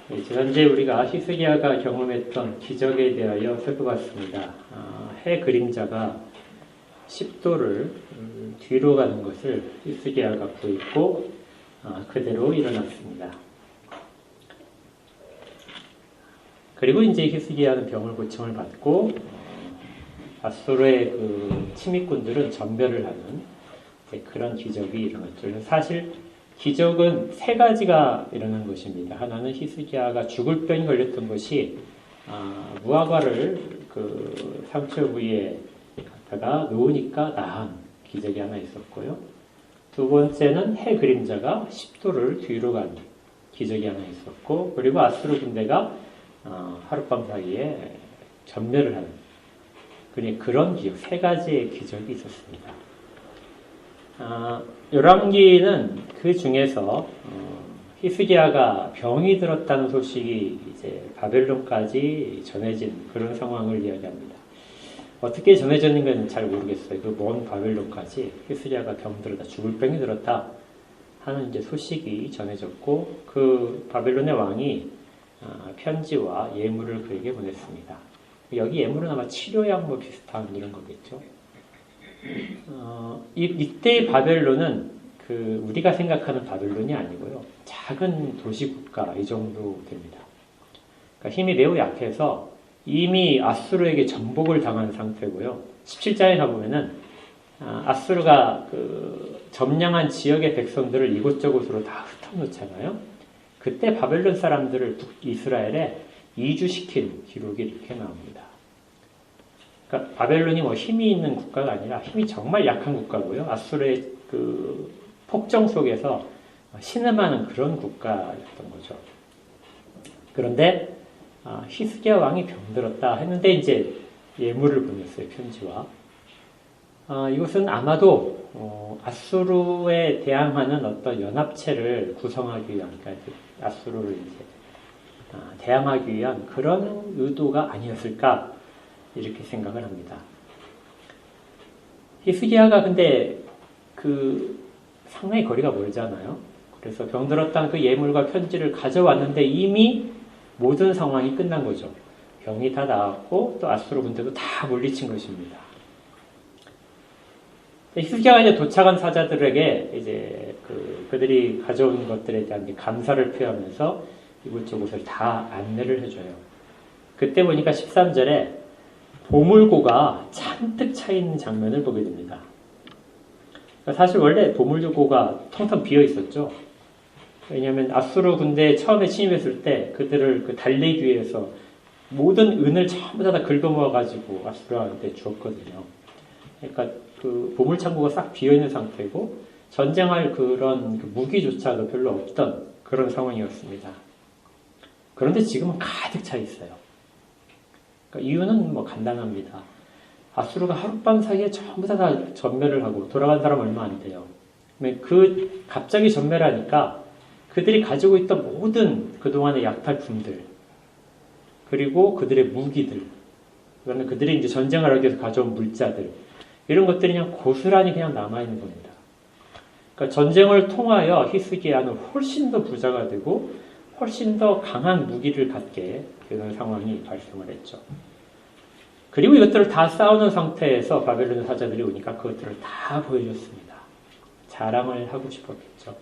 지난주에 우리가 히스기야가 경험했던 기적에 대하여 살펴봤습니다. 해 그림자가 10도를 뒤로 가는 것을 히스기야가 보였고 그대로 일어났습니다. 그리고 이제 히스기야는 병을 고침을 받고 아수르의 그 침입군들은 전멸을 하는 그런 기적이 일어났죠. 사실 기적은 세 가지가 일어난 것입니다. 하나는 히스기야가 죽을 병이 걸렸던 것이 무화과를 그 상처 부위에 갖다가 놓으니까 나은 기적이 하나 있었고요. 두 번째는 해 그림자가 10도를 뒤로 간 기적이 하나 있었고, 그리고 아수르 군대가 하룻밤 사이에 전멸을 하는 그런 기적, 세 가지의 기적이 있었습니다. 열왕기는 그 중에서 히스기야가 병이 들었다는 소식이 이제 바벨론까지 전해진 그런 상황을 이야기합니다. 어떻게 전해졌는지는 잘 모르겠어요. 그 먼 바벨론까지 히스기야가 병 들었다, 죽을 병이 들었다 하는 이제 소식이 전해졌고, 그 바벨론의 왕이 편지와 예물을 그에게 보냈습니다. 여기 예물은 아마 치료약 뭐 비슷한 이런 거겠죠. 이때의 바벨론은 우리가 생각하는 바벨론이 아니고요. 작은 도시국가 이 정도 됩니다. 그러니까 힘이 매우 약해서 이미 아수르에게 정복을 당한 상태고요. 17장에 가보면은 아수르가 점령한 지역의 백성들을 이곳저곳으로 다 흩어놓잖아요. 그때 바벨론 사람들을 이스라엘에 이주시킨 기록이 이렇게 나옵니다. 그러니까 바벨론이 뭐 힘이 있는 국가가 아니라 힘이 정말 약한 국가고요. 아수르의 그 폭정 속에서 신음하는 그런 국가였던 거죠. 그런데 히스기야 왕이 병들었다 했는데 이제 예물을 보냈어요. 편지와. 이것은 아마도 아수르에 대항하는 어떤 연합체를 구성하기 위한, 그러니까 아수르를 이제 대항하기 위한 그런 의도가 아니었을까 이렇게 생각을 합니다. 히스기야가 근데 상당히 거리가 멀잖아요. 그래서 병들었다는 그 예물과 편지를 가져왔는데 이미 모든 상황이 끝난 거죠. 병이 다 나았고 또 아수르 군대도 다 물리친 것입니다. 히스기야가 이제 도착한 사자들에게 이제 그들이 가져온 것들에 대한 감사를 표하면서 이곳저곳을 다 안내를 해줘요. 그때 보니까 13절에 보물고가 잔뜩 차 있는 장면을 보게 됩니다. 사실 원래 보물고가 텅텅 비어 있었죠. 왜냐하면 아수르 군대에 처음에 침입했을 때 그들을 달리기 위해서 모든 은을 전부 다 긁어 모아가지고 아수르한테 주었거든요. 그러니까 그 보물창고가 싹 비어 있는 상태고 전쟁할 그런 무기조차도 별로 없던 그런 상황이었습니다. 그런데 지금은 가득 차 있어요. 그러니까 이유는 뭐 간단합니다. 아수르가 하룻밤 사이에 전부 다 전멸을 하고 돌아간 사람 얼마 안 돼요. 갑자기 전멸하니까 그들이 가지고 있던 모든 그동안의 약탈품들, 그리고 그들의 무기들, 그들이 이제 전쟁을 하기 위해서 가져온 물자들, 이런 것들이 그냥 고스란히 그냥 남아있는 겁니다. 그러니까 전쟁을 통하여 히스기야는 훨씬 더 부자가 되고 훨씬 더 강한 무기를 갖게 되는 상황이 발생을 했죠. 그리고 이것들을 다 쌓아놓은 상태에서 바벨론 사자들이 오니까 그것들을 다 보여줬습니다. 자랑을 하고 싶었겠죠.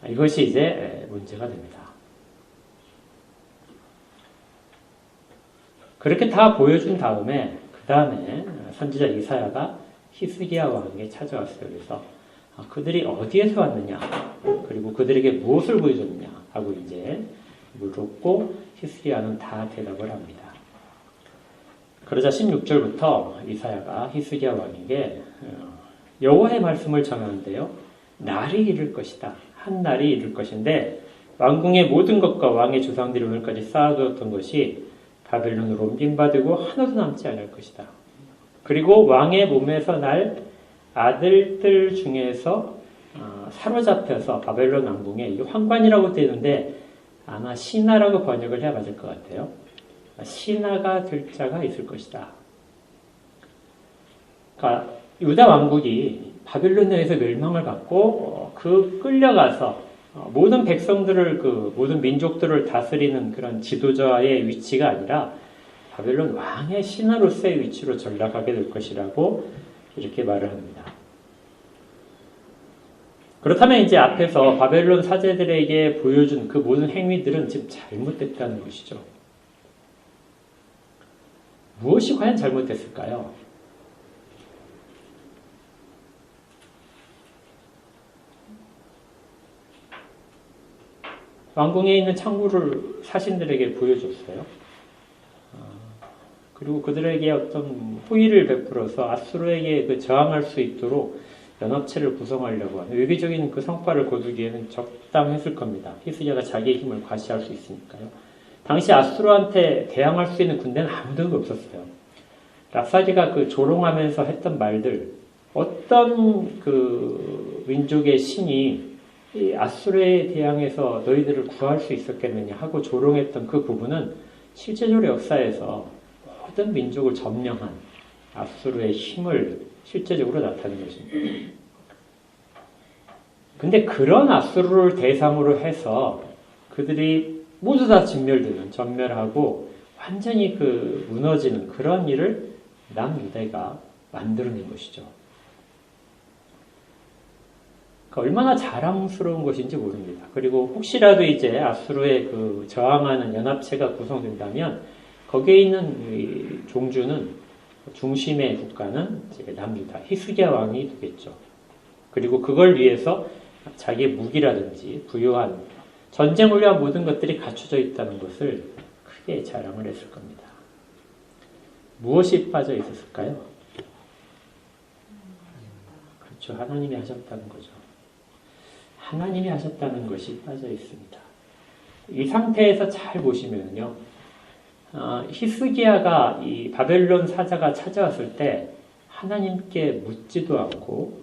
이것이 이제 문제가 됩니다. 그렇게 다 보여준 다음에 그 다음에 선지자 이사야가 히스기야 왕에게 찾아왔어요. 그래서 그들이 어디에서 왔느냐, 그리고 그들에게 무엇을 보여줬느냐 하고 이제 물었고 히스기야는 다 대답을 합니다. 그러자 16절부터 이사야가 히스기야 왕에게 여호와의 말씀을 전하는데요. 날이 이를 것이다. 한 날이 이를 것인데 왕궁의 모든 것과 왕의 조상들이 오늘까지 쌓아두었던 것이 바벨론으로 옮김받고 하나도 남지 않을 것이다. 그리고 왕의 몸에서 날 아들들 중에서 사로잡혀서 바벨론 왕궁에, 이게 황관이라고 되는데 아마 신하라고 번역을 해야 맞을 것 같아요. 신하가 될 자가 있을 것이다. 그러니까 유다 왕국이 바빌론에 의해서 멸망을 받고 끌려가서 모든 백성들을 모든 민족들을 다스리는 그런 지도자의 위치가 아니라 바벨론 왕의 신하로서의 위치로 전락하게 될 것이라고 이렇게 말을 합니다. 그렇다면 이제 앞에서 바벨론 사제들에게 보여준 그 모든 행위들은 지금 잘못됐다는 것이죠. 무엇이 과연 잘못됐을까요? 왕궁에 있는 창구를 사신들에게 보여줬어요. 그리고 그들에게 어떤 호의를 베풀어서 아수르에게 저항할 수 있도록 연합체를 구성하려고 하는 외교적인 그 성과를 거두기에는 적당했을 겁니다. 히스기야가 자기의 힘을 과시할 수 있으니까요. 당시 아수르한테 대항할 수 있는 군대는 아무도 없었어요. 랍사리가 조롱하면서 했던 말들, 어떤 민족의 신이 이 아수르에 대항해서 너희들을 구할 수 있었겠느냐 하고 조롱했던 그 부분은 실제적으로 역사에서 모든 민족을 점령한 아수르의 힘을 실제적으로 나타낸 것입니다. 근데 그런 아수르를 대상으로 해서 그들이 모두 다 전멸하고 완전히 무너지는 그런 일을 남유대가 만들어낸 것이죠. 얼마나 자랑스러운 것인지 모릅니다. 그리고 혹시라도 이제 아수르에 저항하는 연합체가 구성된다면 거기에 있는 종주는 중심의 국가는 남유다, 히스기야 왕이 되겠죠. 그리고 그걸 위해서 자기의 무기라든지 부유한 전쟁을 위한 모든 것들이 갖춰져 있다는 것을 크게 자랑을 했을 겁니다. 무엇이 빠져 있었을까요? 그렇죠. 하나님이 하셨다는 거죠. 하나님이 하셨다는 것이 빠져 있습니다. 이 상태에서 잘 보시면요, 히스기야가 이 바벨론 사자가 찾아왔을 때 하나님께 묻지도 않고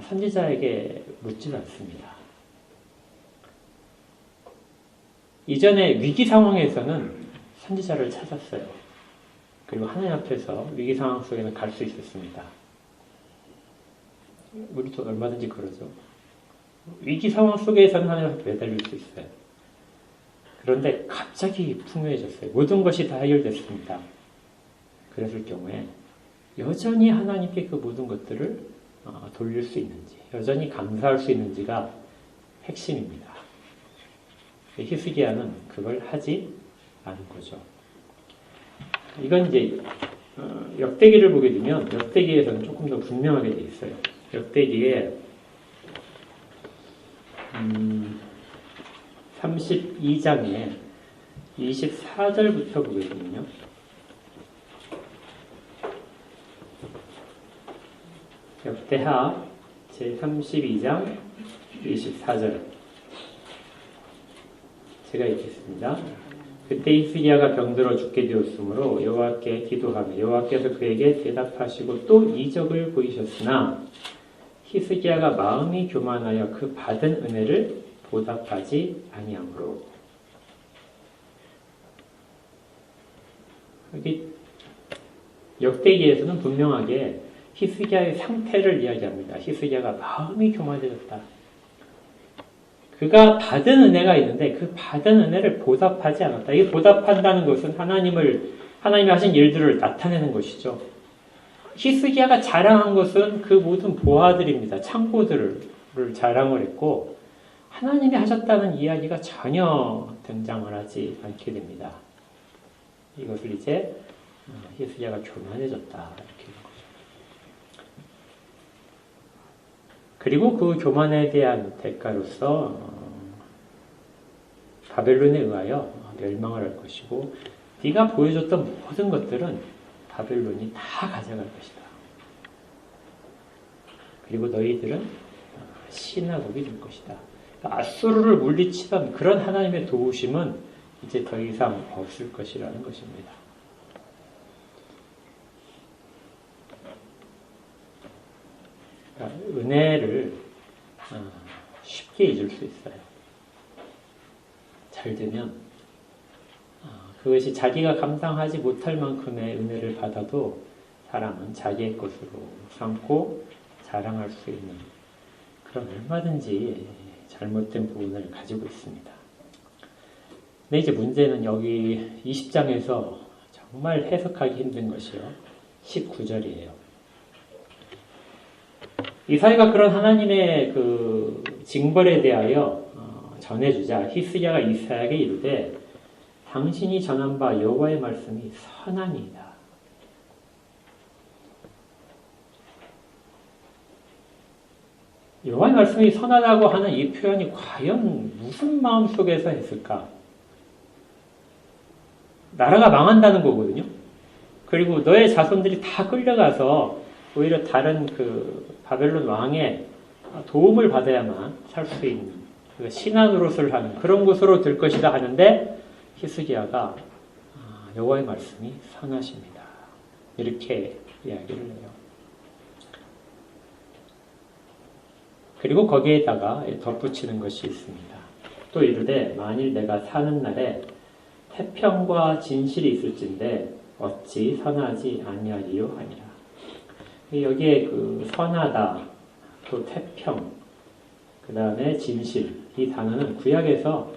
선지자에게 묻지도 않습니다. 이전에 위기 상황에서는 선지자를 찾았어요. 그리고 하나님 앞에서 위기 상황 속에는 갈 수 있었습니다. 우리도 얼마든지 그러죠. 위기 상황 속에서는 하나님 앞에 매달릴 수 있어요. 그런데 갑자기 풍요해졌어요. 모든 것이 다 해결됐습니다. 그랬을 경우에 여전히 하나님께 그 모든 것들을 돌릴 수 있는지, 여전히 감사할 수 있는지가 핵심입니다. 히스기야는 그걸 하지 않은 거죠. 이건 이제 역대기를 보게 되면 역대기에서는 조금 더 분명하게 돼 있어요. 역대기에 32장에 24절부터 보게 되면요. 역대하 제32장 24절 제가 읽겠습니다. 그때 히스기야가 병들어 죽게 되었으므로 여호와께 기도하며 여호와께서 그에게 대답하시고 또 이적을 보이셨으나 히스기야가 마음이 교만하여 그 받은 은혜를 보답하지 아니하므로. 여기 역대기에서는 분명하게 히스기야의 상태를 이야기합니다. 히스기야가 마음이 교만해졌다. 그가 받은 은혜가 있는데 그 받은 은혜를 보답하지 않았다. 이 보답한다는 것은 하나님이 하신 일들을 나타내는 것이죠. 히스기야가 자랑한 것은 그 모든 보화들입니다. 창고들을 자랑을 했고 하나님이 하셨다는 이야기가 전혀 등장을 하지 않게 됩니다. 이것을 이제 히스기야가 교만해졌다 이렇게 되는 거죠. 그리고 그 교만에 대한 대가로서 바벨론에 의하여 멸망을 할 것이고 네가 보여줬던 모든 것들은 바벨론이 다 가져갈 것이다. 그리고 너희들은 신하국이 될 것이다. 아수르를 물리치던 그런 하나님의 도우심은 이제 더 이상 없을 것이라는 것입니다. 그러니까 은혜를 쉽게 잊을 수 있어요. 잘 되면 그것이 자기가 감당하지 못할 만큼의 은혜를 받아도 사람은 자기의 것으로 삼고 자랑할 수 있는 그런 얼마든지 잘못된 부분을 가지고 있습니다. 근데 이제 문제는 여기 20장에서 정말 해석하기 힘든 것이요. 19절이에요. 이사야가 그런 하나님의 그 징벌에 대하여 전해주자 히스기야가 이사야에게 이르되 당신이 전한 바 여호와의 말씀이 선하니이다. 여호와의 말씀이 선하다고 하는 이 표현이 과연 무슨 마음속에서 했을까? 나라가 망한다는 거거든요. 그리고 너의 자손들이 다 끌려가서 오히려 다른 그 바벨론 왕의 도움을 받아야만 살 수 있는 신한 노릇을 하는 그런 곳으로 될 것이다 하는데 히스기야가 여호와의 말씀이 선하십니다. 이렇게 이야기를 해요. 그리고 거기에다가 덧붙이는 것이 있습니다. 또 이르되 만일 내가 사는 날에 태평과 진실이 있을진데 어찌 선하지 아니하리요 하니라. 여기에 그 선하다, 또 태평, 그 다음에 진실 이 단어는 구약에서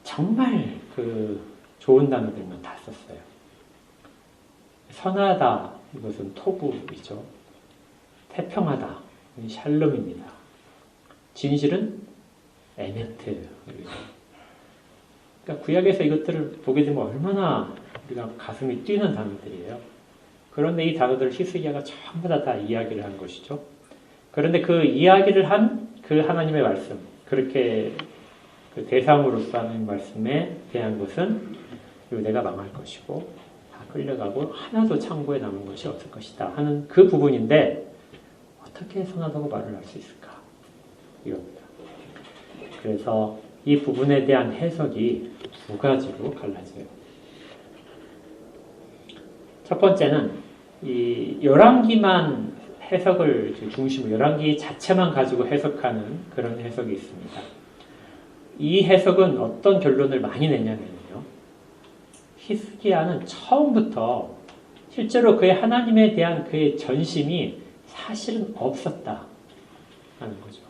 정말 그 좋은 단어들만 다 썼어요. 선하다 이것은 토부이죠. 태평하다 샬롬입니다. 진실은 에메트. 그러니까 구약에서 이것들을 보게 되면 얼마나 우리가 가슴이 뛰는 단어들이에요. 그런데 이 단어들을 히스기야가 전부 다 이야기를 한 것이죠. 그런데 그 이야기를 한 그 하나님의 말씀, 그렇게 그 대상으로서 하는 말씀에 대한 것은 내가 망할 것이고 다 끌려가고 하나도 창고에 남은 것이 없을 것이다 하는 그 부분인데 어떻게 선하다고 말을 할 수 있을까? 이겁니다. 그래서 이 부분에 대한 해석이 두 가지로 갈라져요. 첫 번째는 이 열왕기만 해석을 중심으로 열왕기 자체만 가지고 해석하는 그런 해석이 있습니다. 이 해석은 어떤 결론을 많이 내냐면요. 히스기야는 처음부터 실제로 그의 하나님에 대한 그의 전심이 사실은 없었다 하는 거죠.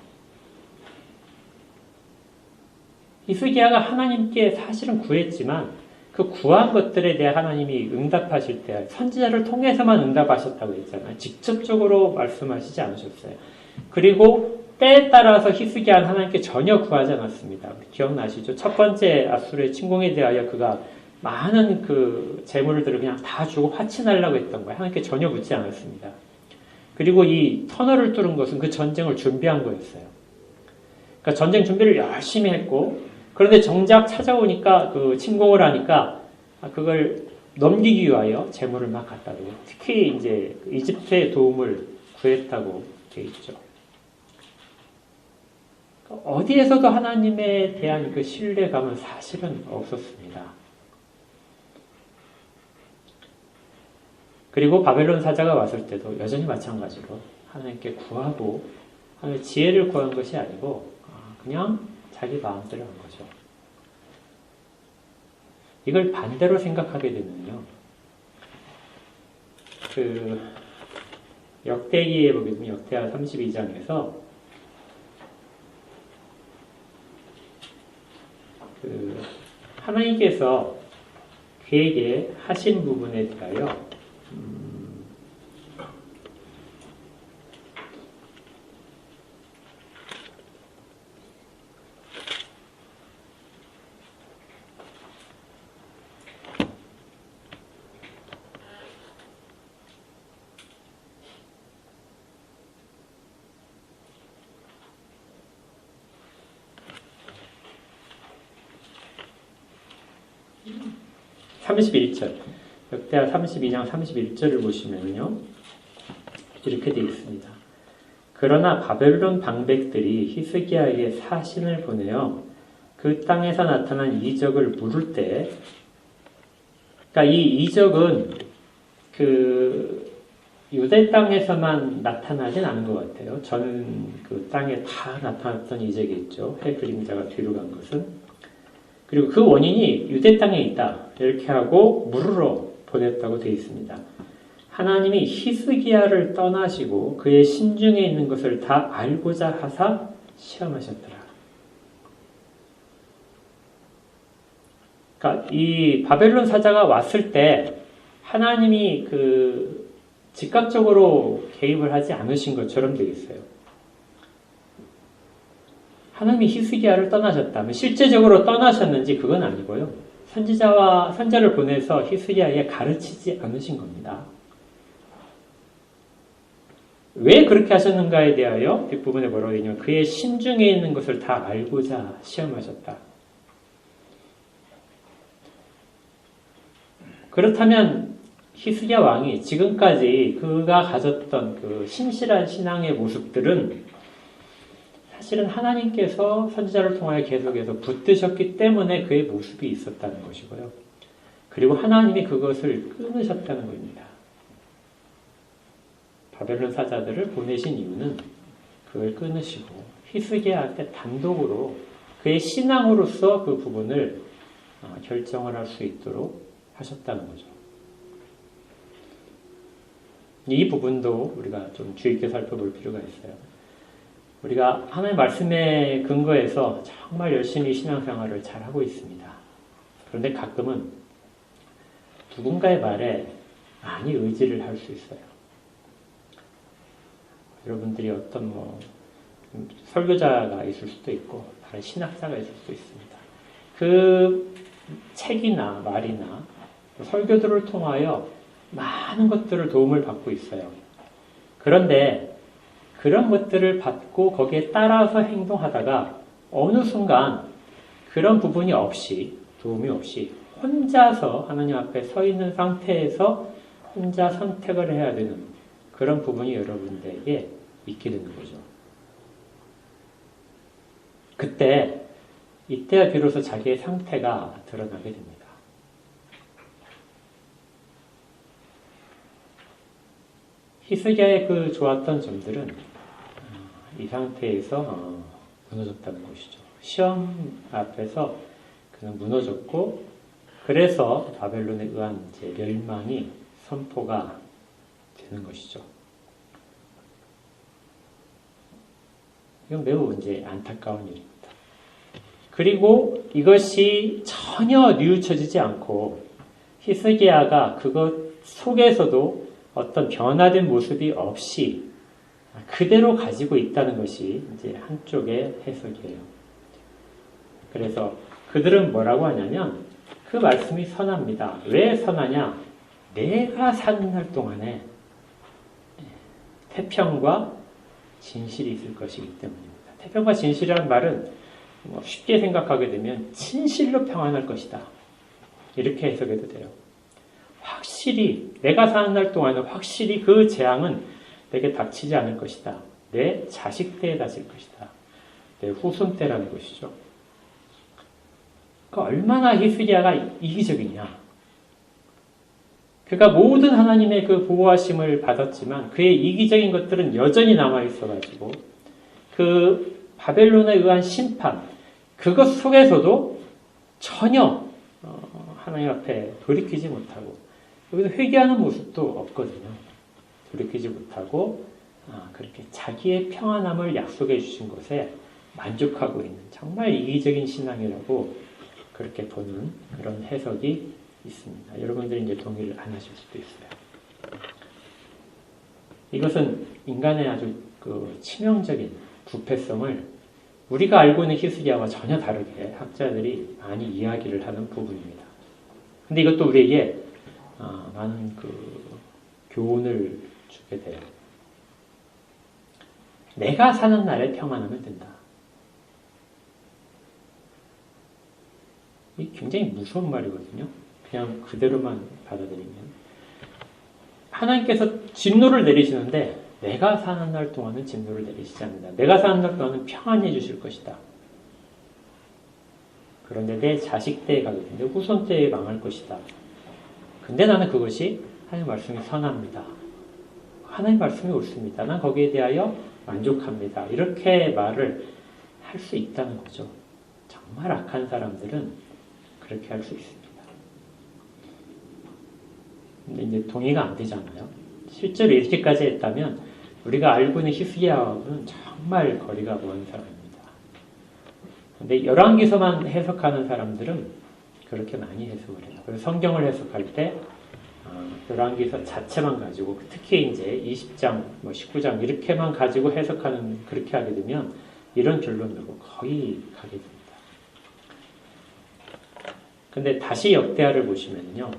히스기야가 하나님께 사실은 구했지만 그 구한 것들에 대해 하나님이 응답하실 때 선지자를 통해서만 응답하셨다고 했잖아요. 직접적으로 말씀하시지 않으셨어요. 그리고 때에 따라서 히스기야는 하나님께 전혀 구하지 않았습니다. 기억나시죠? 첫 번째 아수르의 침공에 대하여 그가 많은 그 재물들을 그냥 다 주고 화친하려고 했던 거예요. 하나님께 전혀 묻지 않았습니다. 그리고 이 터널을 뚫은 것은 그 전쟁을 준비한 거였어요. 그러니까 전쟁 준비를 열심히 했고 그런데 정작 찾아오니까 그 침공을 하니까 그걸 넘기기 위하여 재물을 막 갖다 주고 특히 이제 이집트의 도움을 구했다고 되어 있죠. 어디에서도 하나님에 대한 그 신뢰감은 사실은 없었습니다. 그리고 바벨론 사자가 왔을 때도 여전히 마찬가지로 하나님께 구하고 하나님의 지혜를 구한 것이 아니고 그냥 자기 마음대로 한 거죠. 이걸 반대로 생각하게 되면요. 그 역대기에 보게 되면 역대하 32장에서 그 하나님께서 그에게 하신 부분에 대하여 31절 역대하 32장 31절을 보시면요. 이렇게 되어 있습니다. 그러나 바벨론 방백들이 히스기야에게 사신을 보내어 그 땅에서 나타난 이적을 물을 때 그러니까 이 이적은 그 유대 땅에서만 나타나진 않은 것 같아요. 전 그 땅에 다 나타났던 이적이 있죠. 해 그림자가 뒤로 간 것은. 그리고 그 원인이 유대 땅에 있다. 이렇게 하고 물으러 보냈다고 되어 있습니다. 하나님이 히스기야를 떠나시고 그의 심중에 있는 것을 다 알고자 하사 시험하셨더라. 그러니까 이 바벨론 사자가 왔을 때 하나님이 즉각적으로 개입을 하지 않으신 것처럼 되어 있어요. 하나님이 히스기야를 떠나셨다면 실제적으로 떠나셨는지 그건 아니고요. 선지자와 선자를 보내서 히스기야에 가르치지 않으신 겁니다. 왜 그렇게 하셨는가에 대하여 뒷부분에 뭐라고 되냐면 그의 심중에 있는 것을 다 알고자 시험하셨다. 그렇다면 히스기야 왕이 지금까지 그가 가졌던 그 신실한 신앙의 모습들은 사실은 하나님께서 선지자를 통하여 계속해서 붙드셨기 때문에 그의 모습이 있었다는 것이고요. 그리고 하나님이 그것을 끊으셨다는 겁니다. 바벨론 사자들을 보내신 이유는 그걸 끊으시고 히스기야한테 단독으로 그의 신앙으로서 그 부분을 결정을 할 수 있도록 하셨다는 거죠. 이 부분도 우리가 좀 주의 깊게 살펴볼 필요가 있어요. 우리가 하나님의 말씀에 근거해서 정말 열심히 신앙생활을 잘하고 있습니다. 그런데 가끔은 누군가의 말에 많이 의지를 할 수 있어요. 여러분들이 어떤 설교자가 있을 수도 있고 다른 신학자가 있을 수도 있습니다. 그 책이나 말이나 설교들을 통하여 많은 것들을 도움을 받고 있어요. 그런데 그런 것들을 받고 거기에 따라서 행동하다가 어느 순간 그런 부분이 없이 도움이 없이 혼자서 하나님 앞에 서 있는 상태에서 혼자 선택을 해야 되는 그런 부분이 여러분들에게 있게 되는 거죠. 이때야 비로소 자기의 상태가 드러나게 됩니다. 히스기야의 그 좋았던 점들은 이 상태에서 무너졌다는 것이죠. 시험 앞에서 그는 무너졌고 그래서 바벨론에 의한 멸망이 선포가 되는 것이죠. 이건 매우 안타까운 일입니다. 그리고 이것이 전혀 뉘우쳐지지 않고 히스기야가 그것 속에서도 어떤 변화된 모습이 없이 그대로 가지고 있다는 것이 이제 한쪽의 해석이에요. 그래서 그들은 뭐라고 하냐면 그 말씀이 선합니다. 왜 선하냐? 내가 사는 날 동안에 태평과 진실이 있을 것이기 때문입니다. 태평과 진실이라는 말은 쉽게 생각하게 되면 진실로 평안할 것이다. 이렇게 해석해도 돼요. 확실히 내가 사는 날 동안은 확실히 그 재앙은 내게 닥치지 않을 것이다. 내 자식 때에 닥칠 것이다. 내 후손 때라는 것이죠. 그러니까 얼마나 히스기야가 이기적이냐. 그가 모든 하나님의 그 보호하심을 받았지만 그의 이기적인 것들은 여전히 남아있어가지고 그 바벨론에 의한 심판 그것 속에서도 전혀 하나님 앞에 돌이키지 못하고 여기서 회개하는 모습도 없거든요. 돌이키지 못하고 그렇게 자기의 평안함을 약속해 주신 것에 만족하고 있는 정말 이기적인 신앙이라고 그렇게 보는 그런 해석이 있습니다. 여러분들이 이제 동의를 안 하실 수도 있어요. 이것은 인간의 아주 치명적인 부패성을 우리가 알고 있는 히스기야와 전혀 다르게 학자들이 많이 이야기를 하는 부분입니다. 근데 이것도 우리에게 많은 교훈을 주게 돼요. 내가 사는 날에 평안하면 된다. 이 굉장히 무서운 말이거든요. 그냥 그대로만 받아들이면. 하나님께서 진노를 내리시는데 내가 사는 날 동안은 진노를 내리시지 않는다. 내가 사는 날 동안은 평안해 주실 것이다. 그런데 내 자식 때에 가게 되는데 후손 때에 망할 것이다. 근데 나는 그것이 하나님 말씀이 선합니다. 하나님 말씀이 옳습니다. 난 거기에 대하여 만족합니다. 이렇게 말을 할 수 있다는 거죠. 정말 악한 사람들은 그렇게 할 수 있습니다. 근데 이제 동의가 안 되잖아요. 실제로 이렇게까지 했다면 우리가 알고 있는 히스기야하고는 정말 거리가 먼 사람입니다. 근데 열왕기서만 해석하는 사람들은 그렇게 많이 해석을 해요. 그래서 성경을 해석할 때 열왕기서 자체만 가지고 특히 이제 20장, 19장 이렇게만 가지고 해석하는 그렇게 하게 되면 이런 결론으로 거의 가게 됩니다. 근데 다시 역대하를 보시면요,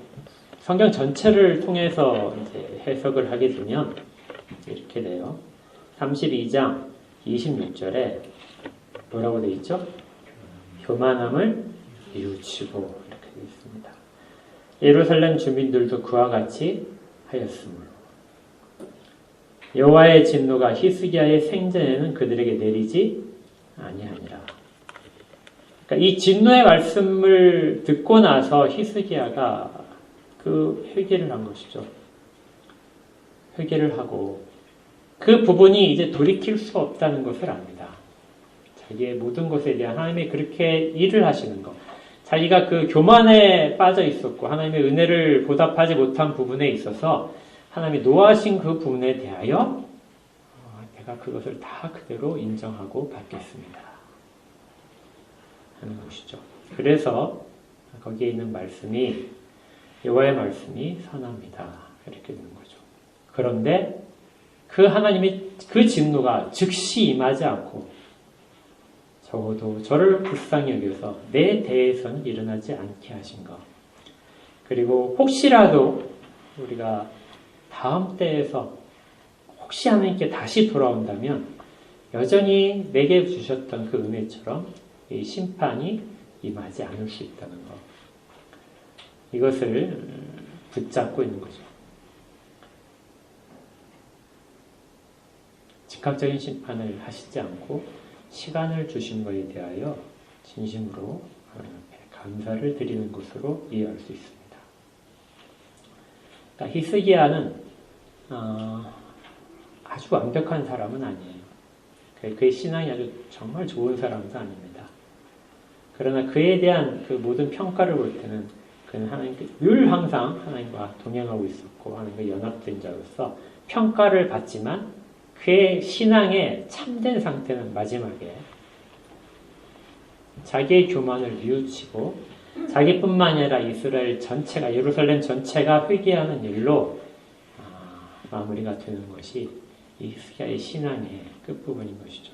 성경 전체를 통해서 이제 해석을 하게 되면 이렇게 돼요. 32장 26절에 뭐라고 되어 있죠? 교만함을 뉘우치고 이렇게 되어 있습니다. 예루살렘 주민들도 그와 같이 하였으므로 여호와의 진노가 히스기야의 생전에는 그들에게 내리지 아니하니라. 그러니까 이 진노의 말씀을 듣고 나서 히스기야가 그 회개를 한 것이죠. 회개를 하고 그 부분이 이제 돌이킬 수 없다는 것을 압니다. 자기의 모든 것에 대한 하나님이 그렇게 일을 하시는 것. 자기가 그 교만에 빠져 있었고 하나님의 은혜를 보답하지 못한 부분에 있어서 하나님이 노하신 그 부분에 대하여 내가 그것을 다 그대로 인정하고 받겠습니다 하는 것이죠. 그래서 거기에 있는 말씀이 여호와의 말씀이 선합니다 이렇게 되는 거죠. 그런데 그 하나님이 그 진노가 즉시 임하지 않고 적어도 저를 불쌍히 여겨서 내 대해서는 일어나지 않게 하신 것. 그리고 혹시라도 우리가 다음 때에서 혹시 하나님께 다시 돌아온다면 여전히 내게 주셨던 그 은혜처럼 이 심판이 임하지 않을 수 있다는 것. 이것을 붙잡고 있는 거죠. 즉각적인 심판을 하시지 않고 시간을 주신 것에 대하여 진심으로 하나님 앞에 감사를 드리는 것으로 이해할 수 있습니다. 그러니까 히스기야는 아주 완벽한 사람은 아니에요. 그의 신앙이 아주 정말 좋은 사람도 아닙니다. 그러나 그에 대한 그 모든 평가를 볼 때는 그는 하나님께 늘 항상 하나님과 동행하고 있었고 하나님과 연합된 자로서 평가를 받지만 그의 신앙의 참된 상태는 마지막에 자기의 교만을 뉘우치고 자기뿐만 아니라 이스라엘 전체가 예루살렘 전체가 회개하는 일로 마무리가 되는 것이 히스기야의 신앙의 끝부분인 것이죠.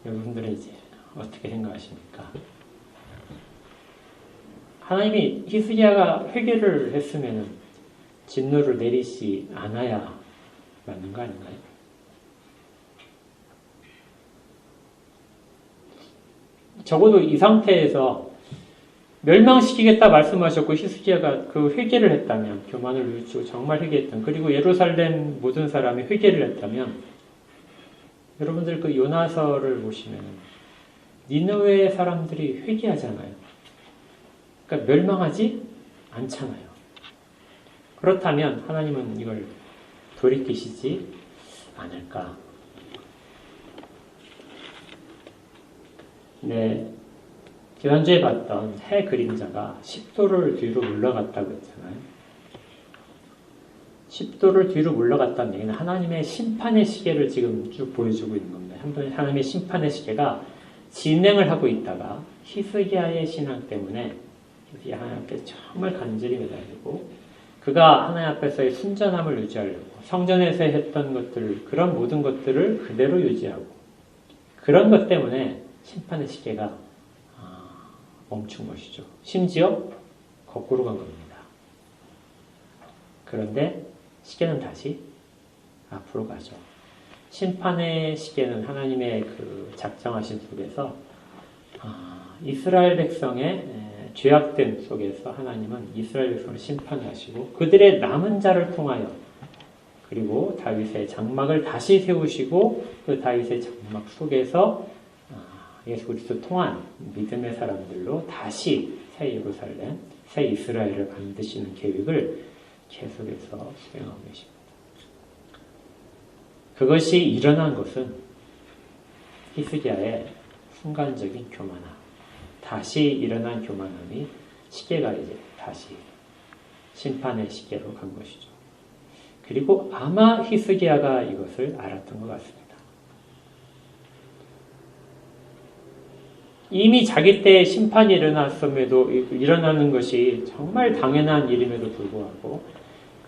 여러분들은 이제 어떻게 생각하십니까? 하나님이 히스기야가 회개를 했으면 진노를 내리지 않아야 맞는 거 아닌가요? 적어도 이 상태에서 멸망시키겠다 말씀하셨고 히스기야가 그 회개를 했다면 교만을 뉘우치고 정말 회개했던 그리고 예루살렘 모든 사람이 회개를 했다면 여러분들 그 요나서를 보시면 니느웨 사람들이 회개하잖아요. 그러니까 멸망하지 않잖아요. 그렇다면 하나님은 이걸 돌이키시지 않을까? 네, 지난주에 봤던 해 그림자가 10도를 뒤로 물러갔다고 했잖아요. 10도를 뒤로 물러갔다는 얘기는 하나님의 심판의 시계를 지금 쭉 보여주고 있는 겁니다. 하나님의 심판의 시계가 진행을 하고 있다가 히스기야의 신앙 때문에 하나님 앞에 정말 간절히 매달리고 그가 하나님 앞에서의 순전함을 유지하려고 성전에서 했던 것들 그런 모든 것들을 그대로 유지하고 그런 것 때문에 심판의 시계가 멈춘 것이죠. 심지어 거꾸로 간 겁니다. 그런데 시계는 다시 앞으로 가죠. 심판의 시계는 하나님의 그 작정하신 속에서 이스라엘 백성의 죄악됨 속에서 하나님은 이스라엘 백성을 심판하시고 그들의 남은 자를 통하여 그리고 다윗의 장막을 다시 세우시고 그 다윗의 장막 속에서 예수 그리스도 통한 믿음의 사람들로 다시 새 예루살렘, 새 이스라엘을 만드시는 계획을 계속해서 수행하고 계십니다. 그것이 일어난 것은 히스기야의 순간적인 교만함. 다시 일어난 교만함이 시계가 이제 다시 심판의 시계로 간 것이죠. 그리고 아마 히스기야가 이것을 알았던 것 같습니다. 이미 자기 때에 심판이 일어났음에도 일어나는 것이 정말 당연한 일임에도 불구하고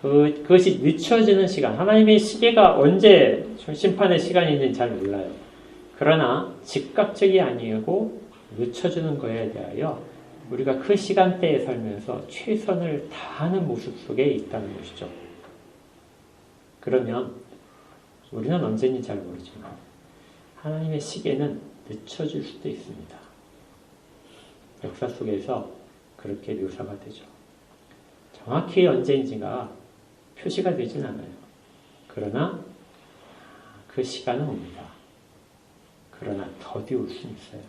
그것이 늦춰지는 시간, 하나님의 시계가 언제 심판의 시간이 있는지 잘 몰라요. 그러나 즉각적이 아니고 늦춰지는 거에 대하여 우리가 그 시간대에 살면서 최선을 다하는 모습 속에 있다는 것이죠. 그러면 우리는 언제인지 잘 모르지만 하나님의 시계는 늦춰질 수도 있습니다. 역사 속에서 그렇게 묘사가 되죠. 정확히 언제인지가 표시가 되진 않아요. 그러나 그 시간은 옵니다. 그러나 더디올 수는 있어요.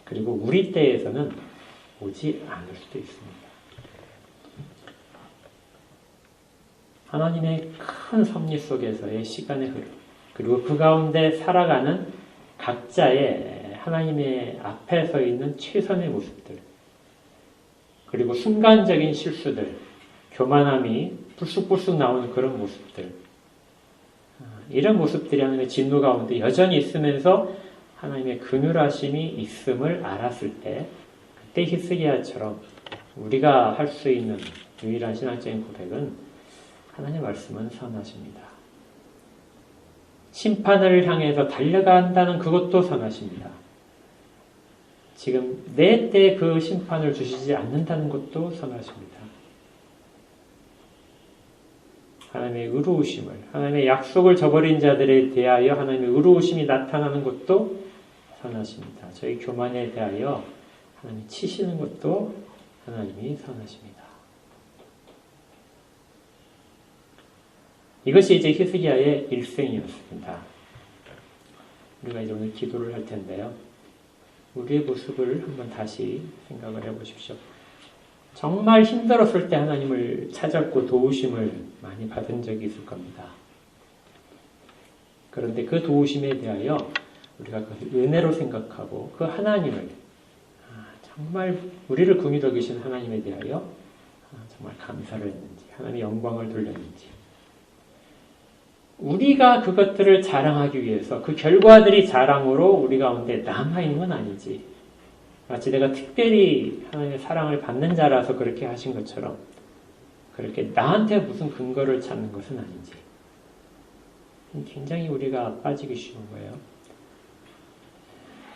그리고 우리 때에서는 오지 않을 수도 있습니다. 하나님의 큰 섭리 속에서의 시간의 흐름, 그리고 그 가운데 살아가는 각자의 하나님의 앞에 서 있는 최선의 모습들, 그리고 순간적인 실수들, 교만함이 불쑥불쑥 나오는 그런 모습들, 이런 모습들이 하나님의 진노 가운데 여전히 있으면서 하나님의 긍휼하심이 있음을 알았을 때, 그때 히스기야처럼 우리가 할 수 있는 유일한 신앙적인 고백은 하나님의 말씀은 선하십니다. 심판을 향해서 달려간다는 그것도 선하십니다. 지금 내 때 그 심판을 주시지 않는다는 것도 선하십니다. 하나님의 의로우심을, 하나님의 약속을 저버린 자들에 대하여 하나님의 의로우심이 나타나는 것도 선하십니다. 저희 교만에 대하여 하나님이 치시는 것도 하나님이 선하십니다. 이것이 이제 히스기야의 일생이었습니다. 우리가 이제 오늘 기도를 할 텐데요. 우리의 모습을 한번 다시 생각을 해보십시오. 정말 힘들었을 때 하나님을 찾았고 도우심을 많이 받은 적이 있을 겁니다. 그런데 그 도우심에 대하여 우리가 그것을 은혜로 생각하고 그 하나님을 정말 우리를 긍휼히 여기신 하나님에 대하여 정말 감사를 했는지, 하나님의 영광을 돌렸는지, 우리가 그것들을 자랑하기 위해서 그 결과들이 자랑으로 우리 가운데 남아있는 건 아닌지, 마치 내가 특별히 하나님의 사랑을 받는 자라서 그렇게 하신 것처럼 그렇게 나한테 무슨 근거를 찾는 것은 아닌지, 굉장히 우리가 빠지기 쉬운 거예요.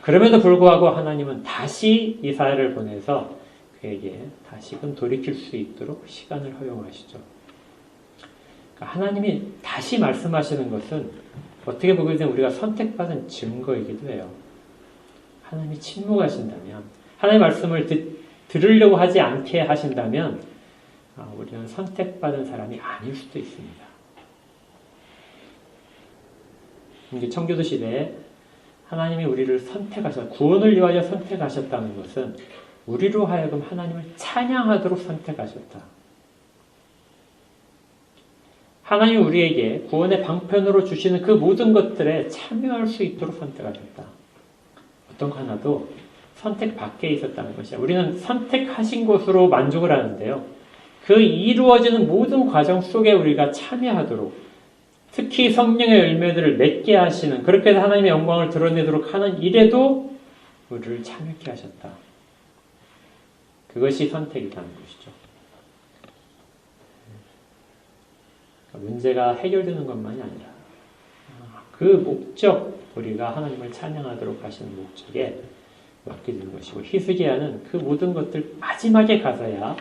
그럼에도 불구하고 하나님은 다시 이사야를 보내서 그에게 다시금 돌이킬 수 있도록 시간을 허용하시죠. 하나님이 다시 말씀하시는 것은 어떻게 보게 되면 우리가 선택받은 증거이기도 해요. 하나님이 침묵하신다면, 하나님의 말씀을 들으려고 하지 않게 하신다면 우리는 선택받은 사람이 아닐 수도 있습니다. 청교도 시대에 하나님이 우리를 구원을 위하여 선택하셨다는 것은 우리로 하여금 하나님을 찬양하도록 선택하셨다. 하나님이 우리에게 구원의 방편으로 주시는 그 모든 것들에 참여할 수 있도록 선택하셨다. 어떤 거 하나도 선택 밖에 있었다는 것이야. 우리는 선택하신 것으로 만족을 하는데요. 그 이루어지는 모든 과정 속에 우리가 참여하도록, 특히 성령의 열매들을 맺게 하시는, 그렇게 해서 하나님의 영광을 드러내도록 하는 일에도 우리를 참여케 하셨다. 그것이 선택이라는 것이죠. 문제가 해결되는 것만이 아니라 그 목적, 우리가 하나님을 찬양하도록 하시는 목적에 맡기는 것이고, 히스기야는 그 모든 것들 마지막에 가서야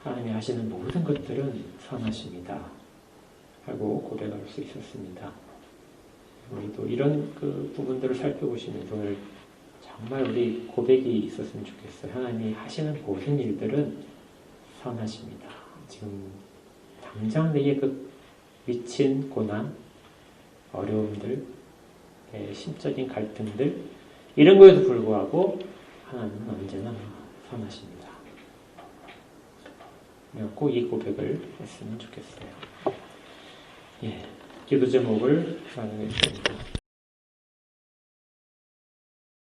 하나님이 하시는 모든 것들은 선하십니다 하고 고백할 수 있었습니다. 우리도 이런 그 부분들을 살펴보시면서 오늘 정말 우리 고백이 있었으면 좋겠어요. 하나님이 하시는 모든 일들은 선하십니다. 지금 당장 내게 그 미친 고난, 어려움들, 심적인 갈등들, 이런 거에도 불구하고 하나님은 언제나 선하십니다. 꼭 이 고백을 했으면 좋겠어요. 기도 제목을 나누겠습니다.